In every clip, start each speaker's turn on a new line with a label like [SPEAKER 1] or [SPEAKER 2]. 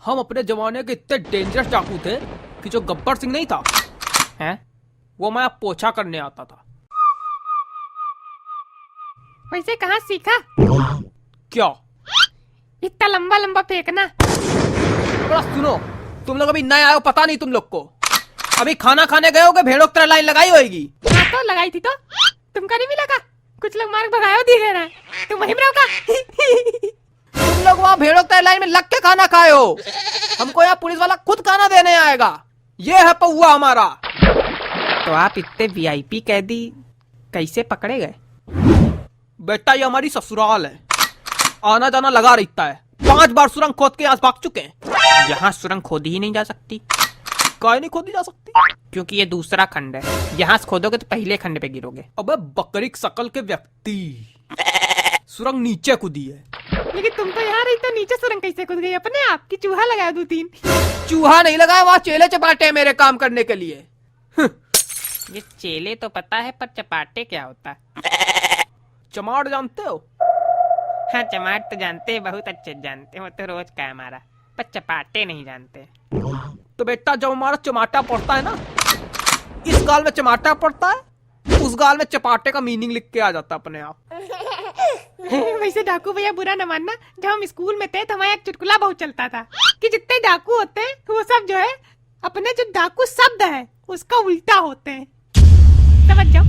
[SPEAKER 1] हम अपने जमाने के इतने डेंजरस डाकू थे कि जो गब्बर सिंह नहीं था हैं, वो मैं पोछा करने आता था।
[SPEAKER 2] वैसे कहाँ सीखा?
[SPEAKER 1] क्या?
[SPEAKER 2] इतना लंबा लंबा फेंकना।
[SPEAKER 1] बड़ा सुनो, तुम लोग अभी नए आए हो, पता नहीं तुम लोग को। अभी खाना खाने गए होगे, भेड़ों की तरह लाइन लगाई होगी।
[SPEAKER 2] हाँ तो लगाई थी तो तुमका नहीं मिला का? कुछ लोग मार्ग भगायो दिए रहा है, तुम वहीं रहो का?
[SPEAKER 1] तुम लोग वहाँ भेड़ों की तरह लाइन में लग के खाना खाए हो। हमको यहाँ पुलिस वाला खुद खाना देने आएगा। ये है पौआ हमारा।
[SPEAKER 2] तो आप इतने वीआईपी कैदी कैसे पकड़े गए?
[SPEAKER 1] बेटा ये हमारी ससुराल है, आना जाना लगा रहता है। 5 बार सुरंग खोद के यहाँ भाग चुके हैं।
[SPEAKER 2] यहाँ सुरंग खोदी ही नहीं जा सकती।
[SPEAKER 1] काहे नहीं खोदी जा सकती?
[SPEAKER 2] क्योंकि ये दूसरा खंड है, यहाँ से खोदोगे तो पहले खंड पे गिरोगे।
[SPEAKER 1] अबे बकरी शकल के व्यक्ति, सुरंग नीचे कूदी है।
[SPEAKER 2] लेकिन तुम तो यहाँ रही तो नीचे सुरंग कैसे कूद गई अपने आप की? चूहा लगाया 2-3।
[SPEAKER 1] चूहा नहीं लगाया, वहाँ चेले चपाटे हैं मेरे काम करने के लिए।
[SPEAKER 2] ये चेले तो पता है, पर चपाटे क्या होता है?
[SPEAKER 1] चमाट जानते हो?
[SPEAKER 2] हाँ चमाट तो जानते हैं, बहुत अच्छे जानते हैं, वो तो रोज का है हमारा। पर चपाटे नहीं जानते।
[SPEAKER 1] तो बेटा जब हमारा चमाटा पड़ता है ना, इस गाल में चमाटा पड़ता है, उस गाल में चपाटे का मीनिंग लिख के आ जाता अपने आप।
[SPEAKER 2] वैसे डाकू भैया बुरा न मानना, जब हम स्कूल में थे तो हमारा एक चुटकुला बहुत चलता था कि जितने डाकू होते हैं वो सब जो है अपने जो डाकू शब्द है उसका उल्टा होते हैं। समझ जाओ।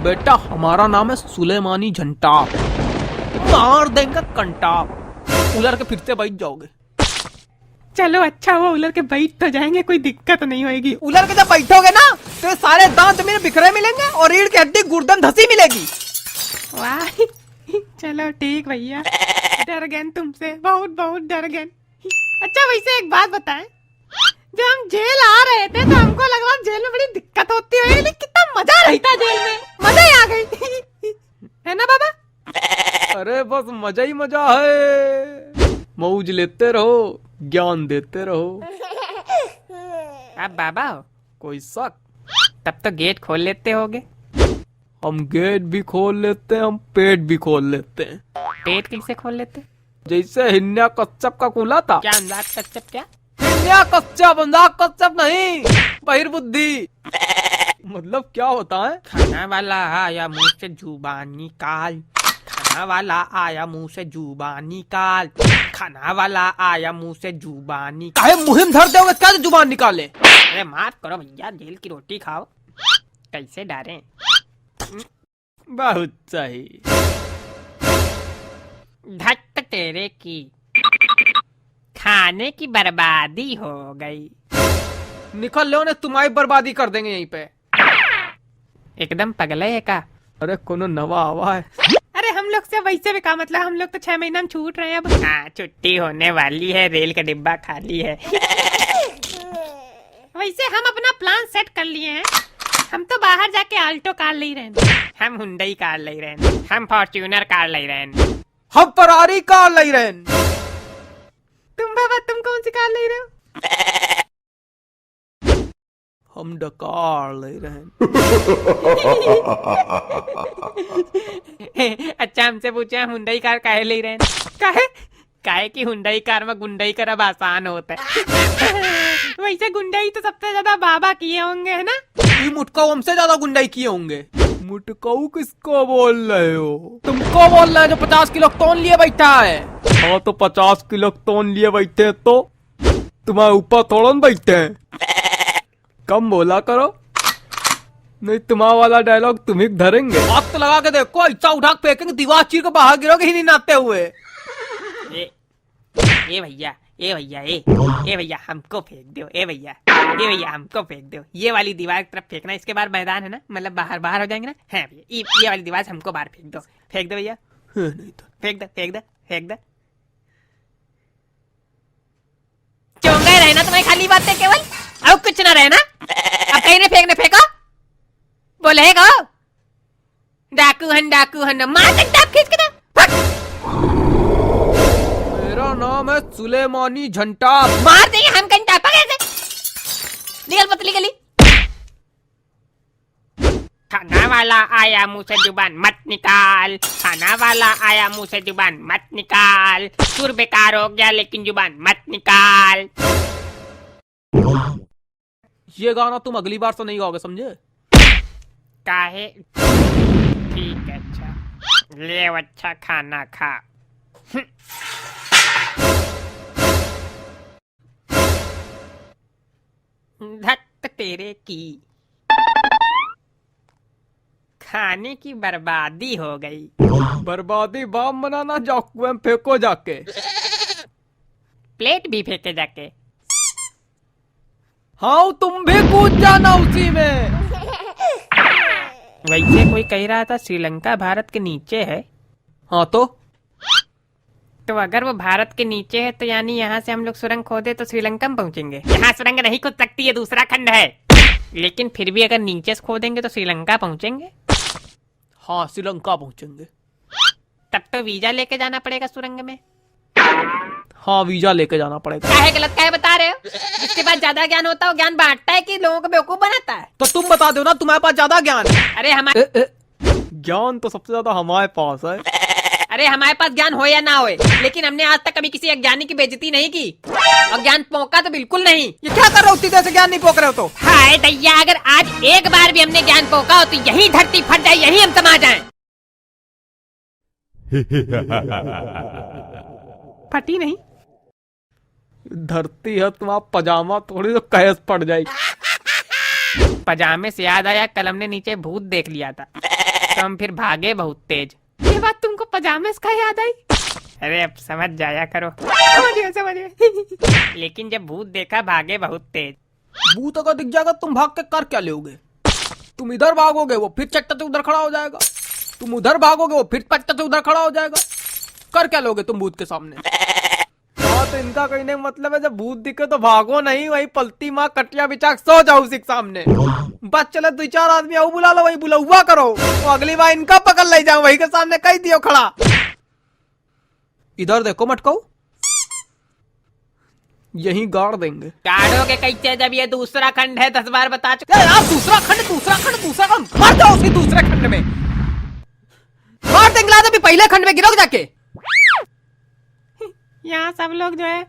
[SPEAKER 1] बेटा हमारा नाम है सुलेमानी झंटा, मार देंगे कंटा, उलर के फिर से बैठ जाओगे।
[SPEAKER 2] चलो अच्छा हुआ उलर के बैठ तो जाएंगे, कोई दिक्कत नहीं होगी।
[SPEAKER 1] उलर के जब बैठोगे ना तो सारे दांत जमीन में बिखरे मिलेंगे और रीढ़ की हड्डी गुर्दन धसी मिलेगी।
[SPEAKER 2] वाह चलो ठीक भैया, डर गए तुमसे, बहुत बहुत डर गए। अच्छा वैसे एक बात बताएं, जब हम जेल आ रहे थे तो हमको लग रहा जेल में बड़ी दिक्कत होती है, लेकिन कितना मजा रहता जेल में, मजा ही आ गई। है ना बाबा?
[SPEAKER 1] अरे बस मजा ही मजा है, मौज लेते रहो, ज्ञान देते रहो।
[SPEAKER 2] आप बाबा हो?
[SPEAKER 1] कोई शक?
[SPEAKER 2] तब तो गेट खोल लेते होगे।
[SPEAKER 1] हम गेट भी खोल लेते हैं, हम पेट भी खोल लेते हैं।
[SPEAKER 2] पेट कैसे खोल लेते?
[SPEAKER 1] जैसे हिन्या कच्छप का खुला था।
[SPEAKER 2] क्या अनुराग कश्यप? क्या
[SPEAKER 1] हिन्या कच्छप, अनुराग कच्छप नहीं, बहिर्बुद्धि। मतलब क्या होता है?
[SPEAKER 2] खाना वाला आया मुंह से जुबान निकाल, खाना वाला आया मुंह से जुबान निकाल, खाना वाला आया मुंह से जुबान निकाल।
[SPEAKER 1] काहे मुहिम धर दोगे क्या जो जुबान निकाले?
[SPEAKER 2] अरे माफ करो भैया, जेल की रोटी खाओ, कैसे डरे?
[SPEAKER 1] बहुत सही।
[SPEAKER 2] धत तेरे की, खाने की बर्बादी हो गई।
[SPEAKER 1] निकल लो ने, तुम्हारी बर्बादी कर देंगे यहीं पे।
[SPEAKER 2] एकदम पगले है का?
[SPEAKER 1] अरे कोनो नवा आवा है।
[SPEAKER 2] अरे हम लोग से वैसे भी का मतलब, हम लोग तो 6 महीना में छूट रहे हैं अब। हाँ छुट्टी होने वाली है, रेल का डिब्बा खाली है। वैसे हम अपना प्लान सेट कर लिए हैं, हम तो बाहर जाके आल्टो कार ले रहे हैं, हम हुंडई कार ले रहे हैं, हम फॉर्च्यूनर कार ले रहे हैं,
[SPEAKER 1] हम फरारी कार ले रहे हैं।
[SPEAKER 2] तुम बाबा तुम कौन सी कार ले रहे हो?
[SPEAKER 1] हम डकार ले रहे हैं।
[SPEAKER 2] अच्छा हमसे पूछे हम हुंडई कार काहे ले रहे हैं? काहे? काहे की हुंडई कार में गुंडई करब आसान होता है। वैसे गुंडई तो सबसे ज्यादा बाबा किए होंगे, है ना?
[SPEAKER 1] ये मुटकाऊ हमसे ज्यादा गुंडाई किए होंगे। मुटकाऊ किसको बोल रहे हो? तुमको बोल रहे हैं जो 50 किलो तोन लिए बैठा है। हाँ तो 50 किलो तोन लिए बैठे तो तुम्हारे ऊपर थोड़ा बैठे हैं। कम बोला करो, नहीं तुम्हारा वाला डायलॉग तुम ही धरेंगे। हाथ तो लगा के देखो, ऐसा उठा के फेंकेंगे, दीवार चीर के बाहर गिरोगे ही नहीं नाते हुए।
[SPEAKER 2] ए भैया, ए भैया, ए भैया हमको फेंक दो, ए भैया, ए भैया हमको फेंक दो। ये वाली दीवार की तरफ फेंकना, इसके बाद मैदान है ना, मतलब बाहर हो जाएंगे ना। हाँ भैया ये वाली दीवार हमको बाहर फेंक दो, फेंक दो भैया।
[SPEAKER 1] नहीं तो
[SPEAKER 2] फेंक दो, फेंक दो, फेंक दो। चोंगा रहना तुम्हारी खाली बातें केवल, अब कुछ ना रहना। अब कहीं ने फेंकने फेंको, बोलेगा डाकू हन मार डंडा खींच के ना।
[SPEAKER 1] मेरा नाम है सुलेमानी झंटा।
[SPEAKER 2] मार देंगे हम घंटा, पकड़ से निकल पतली गली।
[SPEAKER 3] खाना वाला आया मुंह से जुबान मत निकाल, खाना वाला आया मुंह से जुबान मत निकाल, सुर बेकार हो गया लेकिन जुबान मत निकाल।
[SPEAKER 1] ये गाना तुम अगली बार से नहीं गाओगे, समझे?
[SPEAKER 3] काहे? ठीक है, अच्छा ले अच्छा खाना खा। धत तेरे की, खाने की बर्बादी हो गई।
[SPEAKER 1] बर्बादी बाम बनाना, जाओ कुएं में फेंको जाके।
[SPEAKER 3] प्लेट भी फेंके जाके।
[SPEAKER 1] हाँ तुम भी कूद जाना उसी में।
[SPEAKER 3] वैसे कोई कह रहा था श्रीलंका भारत के नीचे है।
[SPEAKER 1] हाँ तो
[SPEAKER 3] अगर वो भारत के नीचे है तो यानी यहाँ से हम लोग सुरंग खोदे तो श्रीलंका में पहुँचेंगे। यहाँ सुरंग नहीं खोद सकती है, दूसरा खंड है। लेकिन फिर भी अगर नीचे से खोदेंगे तो श्रीलंका पहुँचेंगे।
[SPEAKER 1] हाँ श्रीलंका पहुंचेंगे।
[SPEAKER 3] तब तो वीजा लेके जाना पड़ेगा सुरंग में।
[SPEAKER 1] हाँ वीजा लेके जाना पड़ेगा।
[SPEAKER 3] काहे गलत काहे बता रहे हो? जिसके पास ज्यादा ज्ञान होता है वो ज्ञान बांटता है कि लोगों को बेवकूफ बनाता है?
[SPEAKER 1] तो तुम बता दो ना, तुम्हारे पास ज्यादा ज्ञान है।
[SPEAKER 3] अरे हमारे
[SPEAKER 1] ज्ञान तो सबसे ज्यादा हमारे पास है।
[SPEAKER 3] अरे हमारे पास ज्ञान हो या ना हो, लेकिन हमने आज तक कभी किसी अज्ञानी की बेइज्जती नहीं की और ज्ञान पोंका तो बिल्कुल नहीं।
[SPEAKER 1] ये क्या कर रहे हो? उतनी देर से ज्ञान नहीं पोक रहे हो तो?
[SPEAKER 3] हाय दैया, अगर आज एक बार भी हमने ज्ञान पोका हो तो यही धरती फट जाए, यही हम समा जाएं।
[SPEAKER 2] फटी नहीं।
[SPEAKER 1] धरती है तुम्हारा पजामा थोड़ी तो कैस पड़ जाएगी।
[SPEAKER 3] पजामे से याद आया, कल हमने नीचे भूत देख लिया था तो हम फिर भागे बहुत तेज।
[SPEAKER 2] ये बात तुमको पजामे से का याद आई?
[SPEAKER 3] अरे अब समझ जाया करो।
[SPEAKER 2] समझिए।
[SPEAKER 3] लेकिन जब भूत देखा भागे बहुत तेज।
[SPEAKER 1] भूत अगर दिख जाएगा तुम भाग के कर क्या लोगे? तुम इधर भागोगे वो फिर चट्टा से उधर खड़ा हो जाएगा, तुम उधर भागोगे वो फिर चट्टा से उधर खड़ा हो जाएगा। कर क्या लोगे तुम भूत के सामने? हाँ तो इनका कहने का मतलब है जब भूत दिखे तो भागो नहीं, वही पलती माँ कटिया बिछा सो जाओ उसी के सामने। बस चले 2-4 आदमी आओ बुला लो, वही बुला करो, तो अगली बार इनका पकड़ ले जाओ, वही के सामने कह दियो खड़ा। इधर देखो मटको, यही गाड़ देंगे।
[SPEAKER 3] गाड़ोगे कैसे जब ये दूसरा खंड है? 10 बार बता चुका।
[SPEAKER 1] यार दूसरा खंड मार जाओ उसी दूसरे खंड में, मार देंगे अभी पहले खंड में गिरोगे जाके।
[SPEAKER 2] यहाँ सब लोग जो है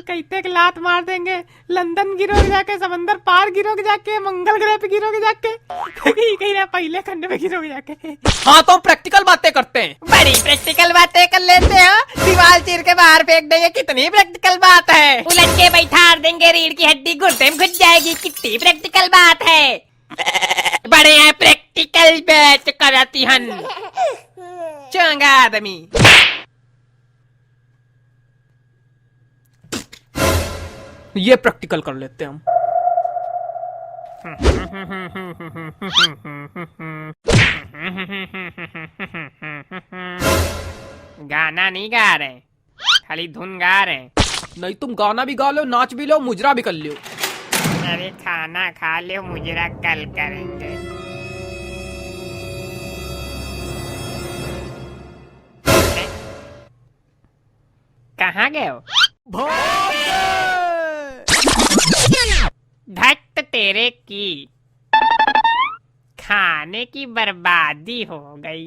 [SPEAKER 2] कहते कि लात मार देंगे, लंदन गिरोगे जाके, समंदर पार गिरोगे जाके, मंगल ग्रह पे गिरोगे जाके, कहीं ना पहले खंड में गिरोगे जाके।
[SPEAKER 1] हाँ तो हम प्रैक्टिकल बातें करते हैं।
[SPEAKER 3] बड़ी प्रैक्टिकल बातें कर लेते हो, दीवार चीर के बाहर फेंक देंगे, कितनी प्रैक्टिकल बात है। उलट के बैठा देंगे, रीढ़ की हड्डी घुटने में घुस जाएगी, कितनी प्रैक्टिकल बात है। बड़े हैं प्रैक्टिकल बैच कराती हन चंगा आदमी।
[SPEAKER 1] ये प्रैक्टिकल कर लेते हैं हम।
[SPEAKER 3] गाना नहीं गा रहे, खाली धुन गा रहे।
[SPEAKER 1] नहीं तुम गाना भी गा लो, नाच भी लो, मुजरा भी कर लो।
[SPEAKER 3] अरे खाना खा लो, मुजरा कल करेंगे। कहाँ गए हो? धत तेरे की, खाने की बर्बादी हो गई।